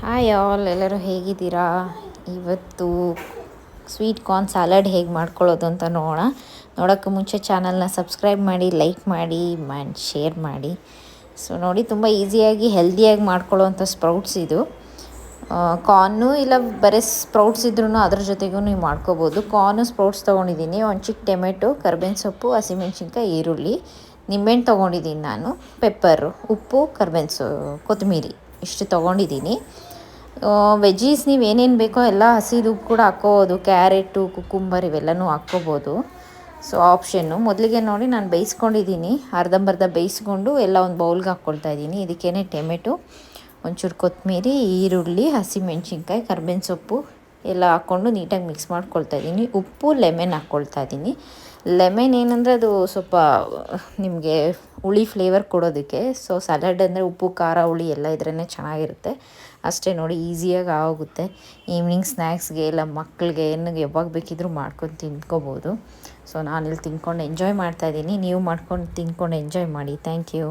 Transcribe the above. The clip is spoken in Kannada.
ಹಾಯ್ ಆಲ್, ಎಲ್ಲರೂ ಹೇಗಿದ್ದೀರಾ? ಇವತ್ತು ಸ್ವೀಟ್ ಕಾರ್ನ್ ಸ್ಯಾಲಡ್ ಹೇಗೆ ಮಾಡ್ಕೊಳ್ಳೋದು ಅಂತ ನೋಡೋಕ್ಕೆ ಮುಂಚೆ ಚಾನಲ್ನ ಸಬ್ಸ್ಕ್ರೈಬ್ ಮಾಡಿ, ಲೈಕ್ ಮಾಡಿ ಆ್ಯಂಡ್ ಶೇರ್ ಮಾಡಿ. ಸೊ ನೋಡಿ, ತುಂಬ ಈಸಿಯಾಗಿ ಹೆಲ್ದಿಯಾಗಿ ಮಾಡ್ಕೊಳ್ಳೋವಂಥ ಸ್ಪ್ರೌಟ್ಸ್ ಇದು. ಕಾರ್ನು ಇಲ್ಲ ಬರೀ ಸ್ಪ್ರೌಟ್ಸ್ ಇದ್ರೂ ಅದ್ರ ಜೊತೆಗೂ ನೀವು ಮಾಡ್ಕೋಬೋದು. ಕಾರ್ನು ಸ್ಪ್ರೌಟ್ಸ್ ತೊಗೊಂಡಿದ್ದೀನಿ, ಒಂದು ಚಿಕ್ಕ ಟೊಮೆಟೊ, ಕರ್ಬೇವಿನ ಸೊಪ್ಪು, ಹಸಿಮೆಣ್ಸಿನ್ಕಾಯಿ, ಈರುಳ್ಳಿ, ನಿಂಬೆಹಣ್ಣು ತೊಗೊಂಡಿದ್ದೀನಿ ನಾನು, ಪೆಪ್ಪರು, ಉಪ್ಪು, ಕೊತ್ತಂಬರಿ ಇಷ್ಟು ತೊಗೊಂಡಿದ್ದೀನಿ. ವೆಜ್ಜೀಸ್ ನೀವು ಏನೇನು ಬೇಕೋ ಎಲ್ಲ ಹಸಿದು ಕೂಡ ಹಾಕ್ಕೋಬೋದು. ಕ್ಯಾರೆಟು, ಕುಕ್ಕುಂಬರ್ ಇವೆಲ್ಲನೂ ಹಾಕ್ಕೋಬೋದು. So option. ಮೊದಲಿಗೆ ನೋಡಿ, ನಾನು ಬೇಯಿಸ್ಕೊಂಡಿದ್ದೀನಿ, ಅರ್ಧಂಬರ್ಧ ಬೇಯಿಸ್ಕೊಂಡು ಎಲ್ಲ ಒಂದು ಬೌಲ್ಗೆ ಹಾಕ್ಕೊಳ್ತಾ ಇದ್ದೀನಿ. ಇದಕ್ಕೇ ಟೊಮೆಟೊ, ಒಂಚೂರು ಕೊತ್ತಂಬರಿ, ಈರುಳ್ಳಿ, ಹಸಿಮೆಣ್ಸಿನ್ಕಾಯಿ, ಕರ್ಬೇವಿನ ಸೊಪ್ಪು ಎಲ್ಲ ಹಾಕ್ಕೊಂಡು ನೀಟಾಗಿ ಮಿಕ್ಸ್ ಮಾಡ್ಕೊಳ್ತಾ ಇದ್ದೀನಿ. ಉಪ್ಪು, ಲೆಮನ್ ಹಾಕ್ಕೊಳ್ತಾ ಇದ್ದೀನಿ. ಲೆಮನ್ ಏನಂದರೆ ಅದು ಸ್ವಲ್ಪ ನಿಮಗೆ ಹುಳಿ ಫ್ಲೇವರ್ ಕೊಡೋದಕ್ಕೆ. ಸೊ ಸಲಾಡ್ ಅಂದರೆ ಉಪ್ಪು, ಖಾರ, ಹುಳಿ ಎಲ್ಲ ಇದ್ರೇ ಚೆನ್ನಾಗಿರುತ್ತೆ. ಅಷ್ಟೇ ನೋಡಿ, ಈಸಿಯಾಗಿ ಆಗೋಗುತ್ತೆ. ಈವ್ನಿಂಗ್ ಸ್ನ್ಯಾಕ್ಸ್ಗೆ ಇಲ್ಲ ಮಕ್ಕಳಿಗೆ ಯಾವಾಗ ಬೇಕಿದ್ದರೂ ಮಾಡ್ಕೊಂಡು ತಿನ್ಕೋಬೋದು. ಸೊ ನಾನಿಲ್ಲಿ ತಿನ್ಕೊಂಡು ಎಂಜಾಯ್ ಮಾಡ್ತಾಯಿದ್ದೀನಿ. ನೀವು ಮಾಡ್ಕೊಂಡು ತಿನ್ಕೊಂಡು ಎಂಜಾಯ್ ಮಾಡಿ. Thank you.